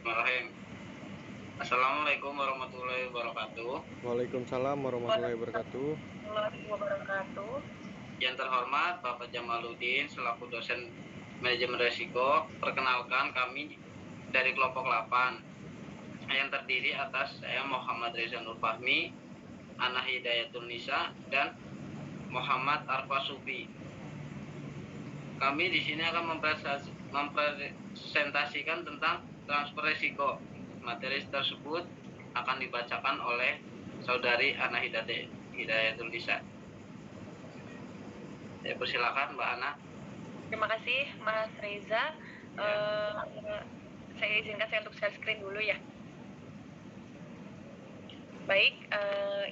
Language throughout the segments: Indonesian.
Bismillahirrahmanirrahim. Assalamualaikum warahmatullahi wabarakatuh. Waalaikumsalam warahmatullahi wabarakatuh. Yang terhormat Bapak Jamaluddin selaku dosen manajemen risiko, perkenalkan kami dari kelompok 8 yang terdiri atas saya Muhammad Reza Nur Fahmi, Ana Hidayatul Nisa, dan Muhammad Arfa Sufi. Kami di sini akan mempresentasikan tentang transfer risiko. Materi tersebut akan dibacakan oleh Saudari Ana Hidayatul Nisa. Saya persilakan Mbak Ana. Terima kasih Mas Reza. Saya izinkan saya untuk share screen dulu ya. Baik,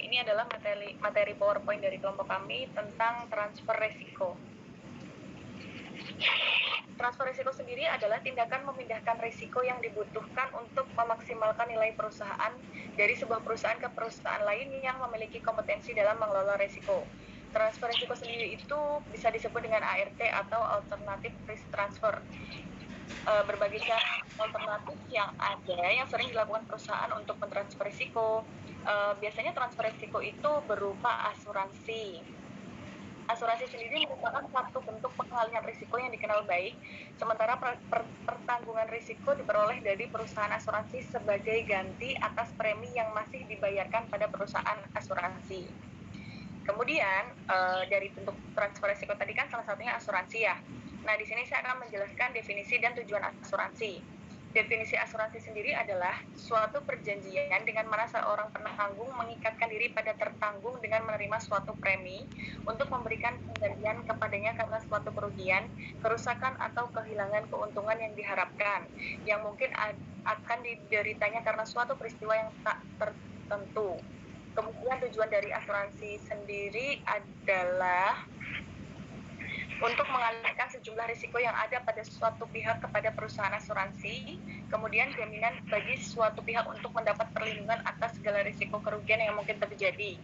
ini adalah materi PowerPoint dari kelompok kami tentang transfer risiko. Transfer risiko sendiri adalah tindakan memindahkan risiko yang dibutuhkan untuk memaksimalkan nilai perusahaan dari sebuah perusahaan ke perusahaan lain yang memiliki kompetensi dalam mengelola risiko. Transfer risiko sendiri itu bisa disebut dengan ART atau Alternative Risk Transfer. Berbagai cara alternatif yang ada yang sering dilakukan perusahaan untuk mentransfer risiko. Biasanya transfer risiko itu berupa asuransi. Asuransi sendiri merupakan satu bentuk pengalihan risiko yang dikenal baik, sementara pertanggungan risiko diperoleh dari perusahaan asuransi sebagai ganti atas premi yang masih dibayarkan pada perusahaan asuransi. Kemudian dari bentuk transfer risiko tadi kan salah satunya asuransi ya. Nah, di sini saya akan menjelaskan definisi dan tujuan asuransi. Definisi asuransi sendiri adalah suatu perjanjian dengan mana seorang penanggung mengikatkan diri pada tertanggung dengan menerima suatu premi untuk memberikan penggantian kepadanya karena suatu kerugian, kerusakan atau kehilangan keuntungan yang diharapkan, yang mungkin akan dideritanya karena suatu peristiwa yang tak tertentu. Kemudian tujuan dari asuransi sendiri adalah untuk mengalihkan sejumlah risiko yang ada pada suatu pihak kepada perusahaan asuransi, kemudian jaminan bagi suatu pihak untuk mendapat perlindungan atas segala risiko kerugian yang mungkin terjadi,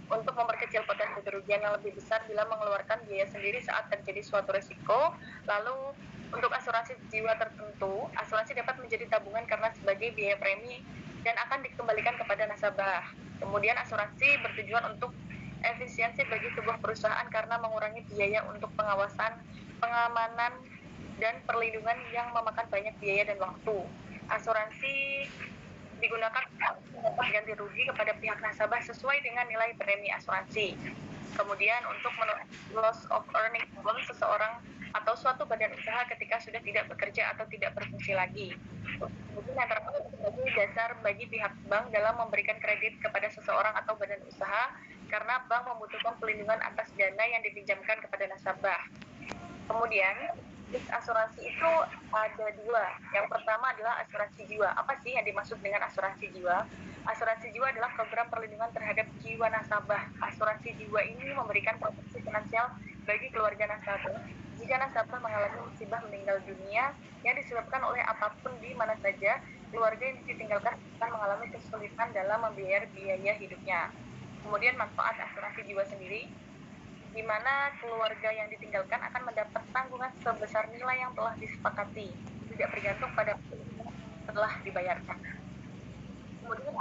untuk memperkecil potensi kerugian yang lebih besar bila mengeluarkan biaya sendiri saat terjadi suatu risiko. Lalu untuk asuransi jiwa tertentu, asuransi dapat menjadi tabungan karena sebagai biaya premi dan akan dikembalikan kepada nasabah. Kemudian asuransi bertujuan untuk efisiensi bagi sebuah perusahaan karena mengurangi biaya untuk pengawasan, pengamanan, dan perlindungan yang memakan banyak biaya dan waktu. Asuransi digunakan untuk mendapat ganti rugi kepada pihak nasabah sesuai dengan nilai premi asuransi. Kemudian untuk loss of earning problem seseorang atau suatu badan usaha ketika sudah tidak bekerja atau tidak berfungsi lagi. Kemudian yang terakhir sebagai dasar bagi pihak bank dalam memberikan kredit kepada seseorang atau badan usaha karena bank membutuhkan pelindungan atas dana yang dipinjamkan kepada nasabah. Kemudian asuransi itu ada dua. Yang pertama adalah asuransi jiwa. Apa sih yang dimaksud dengan asuransi jiwa? Asuransi jiwa adalah program perlindungan terhadap jiwa nasabah. Asuransi jiwa ini memberikan proteksi finansial bagi keluarga nasabah jika nasabah mengalami musibah meninggal dunia yang disebabkan oleh apapun di mana saja keluarga yang ditinggalkan akan mengalami kesulitan dalam membayar biaya hidupnya. Kemudian manfaat asuransi jiwa sendiri, di mana keluarga yang ditinggalkan akan mendapat tanggungan sebesar nilai yang telah disepakati, tidak bergantung pada telah dibayarkan. Kemudian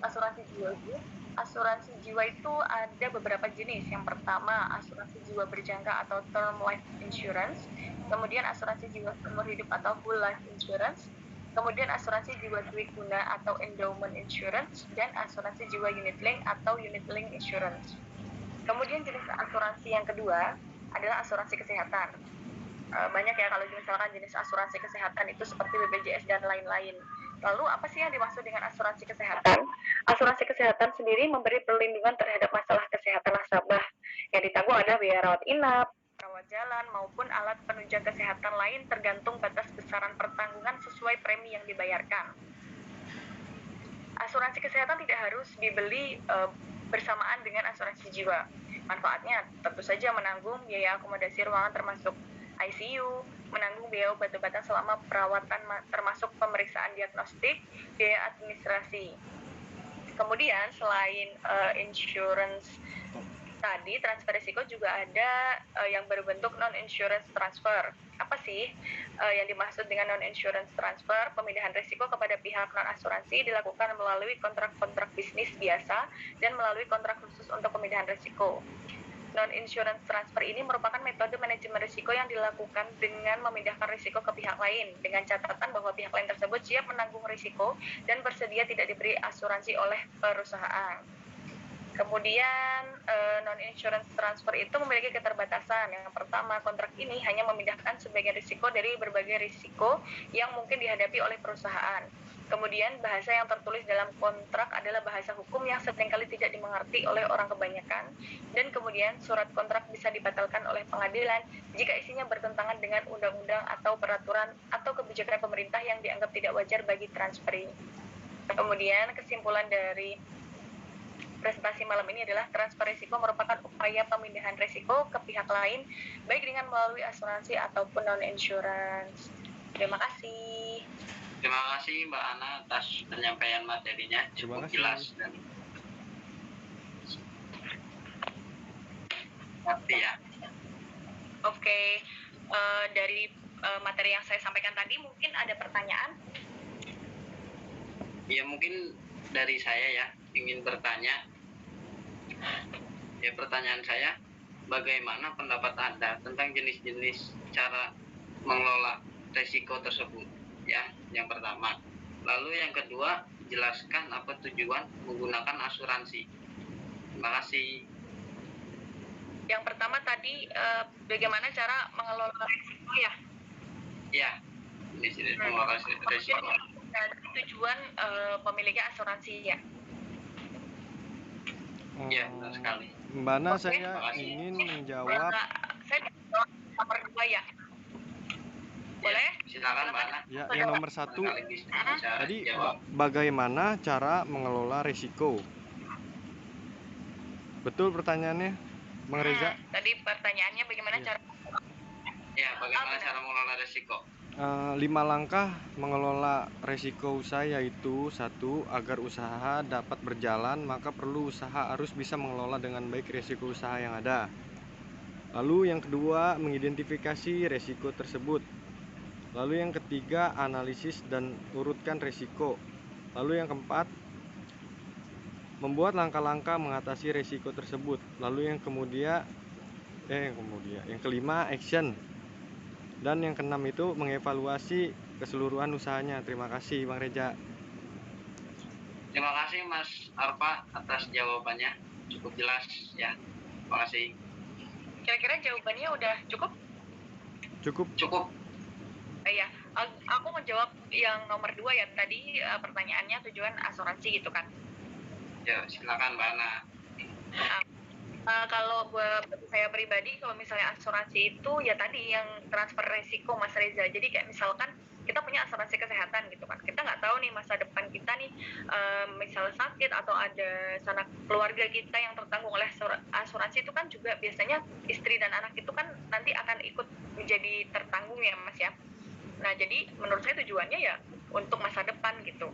asuransi jiwa itu ada beberapa jenis. Yang pertama, asuransi jiwa berjangka atau term life insurance, kemudian asuransi jiwa seumur hidup atau whole life insurance, kemudian asuransi jiwa dwiguna atau endowment insurance, dan asuransi jiwa unit link atau unit link insurance. Kemudian jenis asuransi yang kedua adalah asuransi kesehatan. Banyak ya kalau misalkan jenis asuransi kesehatan itu seperti BPJS dan lain-lain. Lalu apa sih yang dimaksud dengan asuransi kesehatan? Asuransi kesehatan sendiri memberi perlindungan terhadap masalah kesehatan nasabah. Yang ditanggung ada biaya rawat inap, rawat jalan, maupun alat penunjang kesehatan lain tergantung batas besaran pertanggungan sesuai premi yang dibayarkan. Asuransi kesehatan tidak harus dibeli bersamaan dengan asuransi jiwa. Manfaatnya tentu saja menanggung biaya akomodasi ruangan termasuk ICU, menanggung biaya obat-obatan selama perawatan termasuk pemeriksaan diagnostik, biaya administrasi. Kemudian selain insurance tadi transfer risiko juga ada yang berbentuk non-insurance transfer. Apa sih yang dimaksud dengan non-insurance transfer? Pemindahan risiko kepada pihak non-asuransi dilakukan melalui kontrak-kontrak bisnis biasa dan melalui kontrak khusus untuk pemindahan risiko. Non-insurance transfer ini merupakan metode manajemen risiko yang dilakukan dengan memindahkan risiko ke pihak lain, dengan catatan bahwa pihak lain tersebut siap menanggung risiko dan bersedia tidak diberi asuransi oleh perusahaan. Kemudian non-insurance transfer itu memiliki keterbatasan. Yang pertama, kontrak ini hanya memindahkan sebagian risiko dari berbagai risiko yang mungkin dihadapi oleh perusahaan. Kemudian bahasa yang tertulis dalam kontrak adalah bahasa hukum yang seringkali tidak dimengerti oleh orang kebanyakan. Dan kemudian surat kontrak bisa dibatalkan oleh pengadilan jika isinya bertentangan dengan undang-undang atau peraturan atau kebijakan pemerintah yang dianggap tidak wajar bagi transfer ini. Kemudian kesimpulan dari presentasi malam ini adalah transfer risiko merupakan upaya pemindahan risiko ke pihak lain, baik dengan melalui asuransi ataupun non-insurance. Terima kasih. Terima kasih Mbak Ana atas penyampaian materinya, cukup jelas dan ngerti ya. Oke, dari materi yang saya sampaikan tadi mungkin ada pertanyaan? Ya mungkin dari saya ya ingin bertanya. Ya pertanyaan saya, bagaimana pendapat Anda tentang jenis-jenis cara mengelola risiko tersebut? Ya, yang pertama. Lalu yang kedua, jelaskan apa tujuan menggunakan asuransi. Terima kasih. Yang pertama tadi bagaimana cara mengelola risiko ya? Ya, jenis-jenis mengelola risiko. Dan tujuan memiliki asuransi ya. Ya, benar sekali. Mbak Ana, saya ingin menjawab. Saya nomor 2 ya. Boleh? Silakan Mbak Ana. Ya, yang nomor 1 tadi bagaimana cara mengelola risiko? Betul pertanyaannya, Bang Reza? Tadi pertanyaannya bagaimana cara? Ya, bagaimana cara mengelola risiko? 5 langkah mengelola risiko usaha, yaitu 1. Agar usaha dapat berjalan, maka perlu usaha harus bisa mengelola dengan baik risiko usaha yang ada. Lalu yang kedua, mengidentifikasi risiko tersebut. Lalu yang ketiga, analisis dan urutkan risiko. Lalu yang keempat, membuat langkah-langkah mengatasi risiko tersebut. Lalu yang kelima, action. Dan yang keenam itu mengevaluasi keseluruhan usahanya. Terima kasih Bang Reza. Terima kasih Mas Arfa atas jawabannya, cukup jelas ya. Terima kasih. Kira-kira jawabannya udah cukup? Cukup. Iya, aku menjawab yang nomor 2 ya tadi, pertanyaannya tujuan asuransi gitu kan. Ya, silakan Mbak Ana. Kalau buat saya pribadi, kalau misalnya asuransi itu ya tadi yang transfer resiko Mas Reza. Jadi kayak misalkan kita punya asuransi kesehatan gitu kan, kita nggak tahu nih masa depan kita nih, misalnya sakit atau ada sanak keluarga kita yang tertanggung oleh asuransi, itu kan juga biasanya istri dan anak itu kan nanti akan ikut menjadi tertanggung ya Mas ya. Nah jadi menurut saya tujuannya ya untuk masa depan gitu,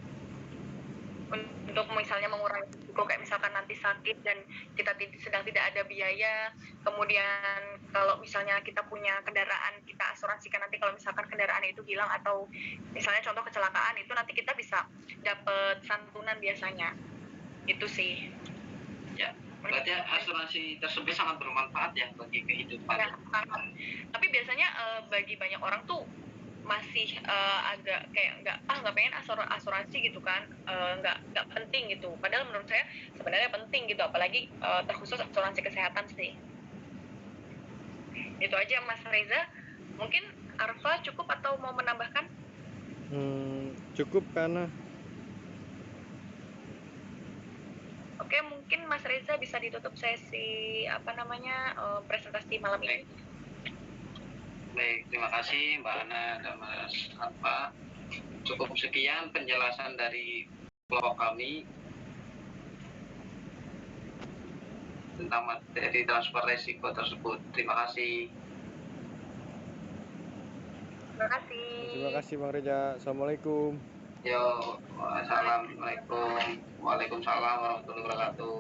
untuk misalnya mengurangi risiko kayak misalkan nanti sakit dan kita sedang tidak ada biaya. Kemudian kalau misalnya kita punya kendaraan, kita asuransikan nanti kalau misalkan kendaraan itu hilang atau misalnya contoh kecelakaan, itu nanti kita bisa dapat santunan biasanya. Itu sih. Ya, berarti asuransi tersebut sangat bermanfaat ya bagi kehidupan. Ya, tapi biasanya bagi banyak orang tuh masih agak kayak nggak pengen asuransi gitu kan, nggak penting gitu, padahal menurut saya sebenarnya penting gitu, apalagi terkhusus asuransi kesehatan sih. Itu aja Mas Reza. Mungkin Arfa cukup atau mau menambahkan? Cukup karena. Oke, mungkin Mas Reza bisa ditutup sesi presentasi malam ini. Baik, terima kasih Mbak Ana dan Mas Arfa. Cukup sekian penjelasan dari kelompok kami tentang materi transfer risiko tersebut. Terima kasih. Terima kasih. Terima kasih Bang Reza. Assalamualaikum. Yo, wassalamualaikum. Waalaikumsalam warahmatullahi wabarakatuh.